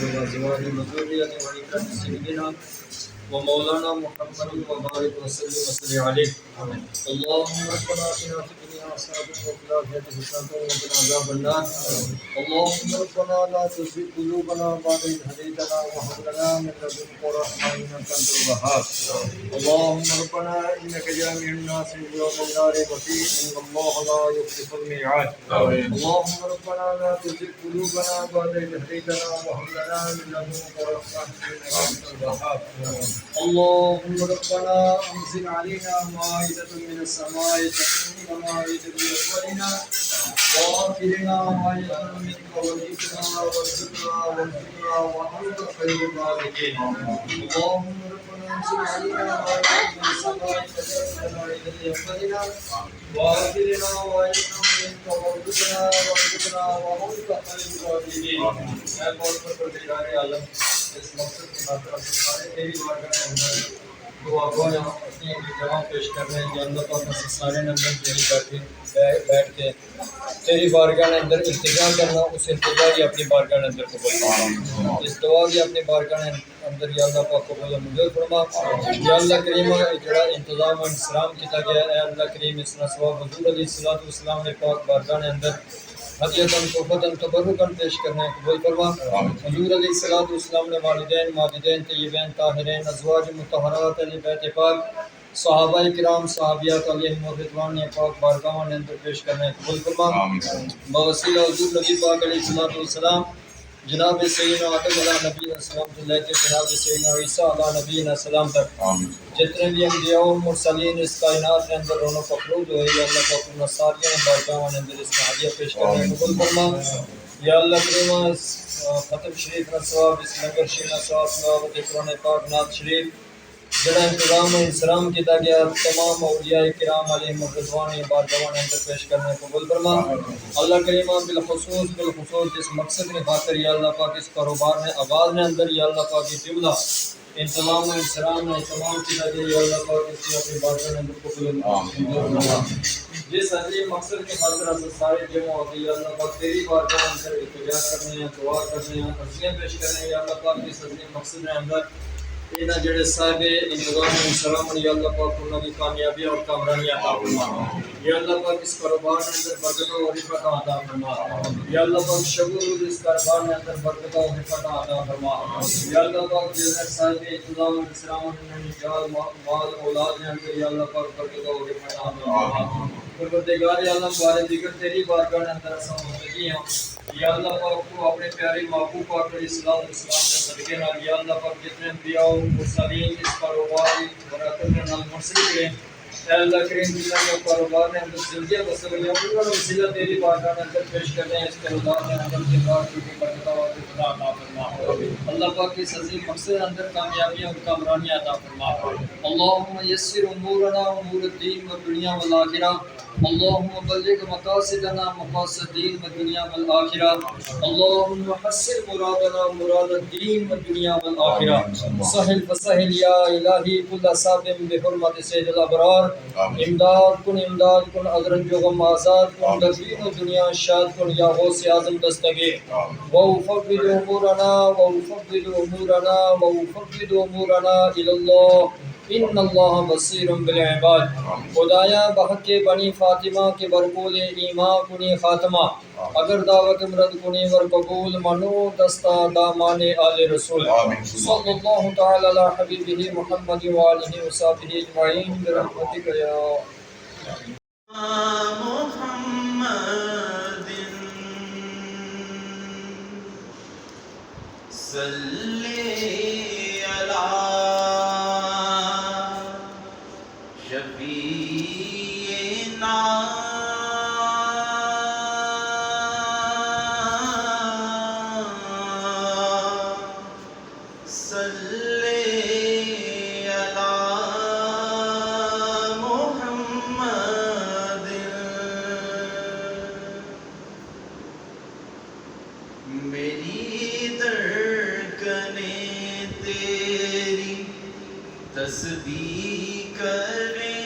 وأزواجه وذريته وإكرام سيدنا ومولانا محمد وبارك وسلم عليه. اللهم ربنا آتنا في الدنيا حسنة وفي الآخرة حسنة وقنا عذاب النار. اللهم ربنا لا تزغ قلوبنا بعد إذ هديتنا وهب لنا من لدنك رحمة إنك أنت الوهاب. اللهم ربنا إنك جامع الناس ليوم لا ريب فيه إن الله لا يخلف الميعاد. اللهم ربنا لا تزغ قلوبنا بعد إذ هديتنا وهب لنا من لدنك رحمة إنك أنت الوهاب. اللهم ربنا أنزل علينا مائدة من السماء تكون مائدة لأولنا وآخرنا مائدة منك وارزقنا وارزقنا وأنت خير الرازقين. اللهم ربنا أنزل علينا مائدة من السماء تكون مائدة لأولنا وآخرنا مائدة منك وارزقنا وأنت خير الرازقين. اے بہت پروردگار عالم، اس مقصد کی خاطر سارے تیری بارگاہ میں اندر دعا گو اپنی جمع پیش کر رہے ہیں کہ اللہ پاک سے سارے اندر تیری بیٹھ کے تیری بارگاہ کے اندر التجا کرنا، اس التجا کی اپنی بارگاہ کے اندر قبول کرنا، اس دعا کی اپنی بارگاہ کے اندر یا اللہ پاک قبول منظور فرما. یا اللہ کریم جڑا انتظام و انسلام کیا گیا اے اللہ کریم اس نے ثواب حضور علیہ السلام نے پاک بارگاہ کے اندر حدیتاً تحفتاً تبرکاً پیش کرنا ہے قبول فرما. حضور علیہ السلام نے والدین ماجدین طیبین طاہرین ازواج مطہرات اہل بیت پاک صحابہ کرام صحابیات علیہم الرضوان نے پاک بارگاہوں نے اندر پیش کرنا ہے قبول فرما. بوسیلہ حضور نبی پاک علیہ السلام جناب سیدنا آدم علیہ نبی السلام سے لے کے جناب سیدنا عیسیٰ علیہ نبی السلام تک جتنے بھی انبیاء و مرسلین اس کائنات کے اندر رونق افروز ہوئے یا اللہ پاک ان ساریوں نے بارگاہوں نے اندر اس میں ہدیہ پیش کرنا ہے قبول فرما. یا اللہ کریم اس ختم شریف نہ ثواب اس لنگر شریف نہ ثواب تلاوت قرآن پاک نعت شریف جڑا انتظام و انسلام کیا گیا تمام اولیاء کرام علیہم الرضوان بارگاہوں نے اندر پیش کرنے قبول فرما. اللہ کریم بالخصوص جس مقصد کی خاطر یا اللہ پاک اس کاروبار میں آغاز نے اندر یا اللہ پاک کی جملہ انتظام و انسلام نے تمام کیا گیا یا اللہ پاک اس کی اپنی بارگاہ نے اندر قبول فرما. جس عظیم مقصد کی خاطر اصل سارے جمع ہوتے یا اللہ پاک تیری بارگاہ اندر التجا کرنے ہیں، دعا کرنے ہیں، عرضیاں پیش کرنے ہیں یا اللہ پاک اس عظیم مقصد نے اندر اینا جڑے صاحب انتظام و انسلام یا اللہ پاک انہوں کی کامیابی اور کامرانی عطا فرما. یا اللہ پاک اس کاروبار کے اندر برکت و رفعت عطا فرما. یا اللہ پاک شغل اس کاروبار کے اندر برکت و رفعت عطا فرما. یا اللہ پاک جس صاحب انتظام و انسلام نے جال مال اولاد کے اندر یا اللہ پاک برکت و رفعت عطا فرما. پروردگار عالم بارے دیگر تیری بارگاہ کے اندر اساں متقی ہیں یا اللہ پاک تو اپنے پیارے محبوب پاک علیہ السلام کے صدقے نال یا اللہ پاک جتنے انبیاء و مرسلین اس کاروبار برکت نال منسلک ہیں اے اللہ کریم جنہاں کے کاروبار میں اندر زندگی بسر ہوئی ہیں انہوں نے وسیلہ تیری بارگاہ میں اندر پیش کرنے ہیں اس کاروبار میں اندر جنگار کی برکت و خدا عطا فرما. اللہ پاک کی عظیم مقصد اندر کامیابیاں اور کامرانیاں عطا فرما. اللہم یسر امورنا امور الدین والدنیا والآخرہ. اللهم بلغ مقاصدنا مقاصد الدين والدنيا والآخرة. اللهم حسن مرادنا مراد الدين والدنيا والآخرة. سهل فسهل يا إلهي كل صعب بحرمة سيد الأبرار. امداد کن ادرن جغم آزاد کن دفین دنیا شاد کن یا غوث اعظم دستگیر. وفوض امورنا إلى الله ان اللہ بصیر بالعباد. خدایا بحق بنی فاطمہ کے برقول ایمان کنی خاتمہ اگر دعوت مرد کنی ور قبول منو دستا دامان آل رسول صلی اللہ تعالی علی حبیبہ محمد وآلہ وصحبہ اجمعین برحمتک یا محمد صلی علی شفیعنا صلی علی محمد. میری دھڑکنیں تیری تسبیح کریں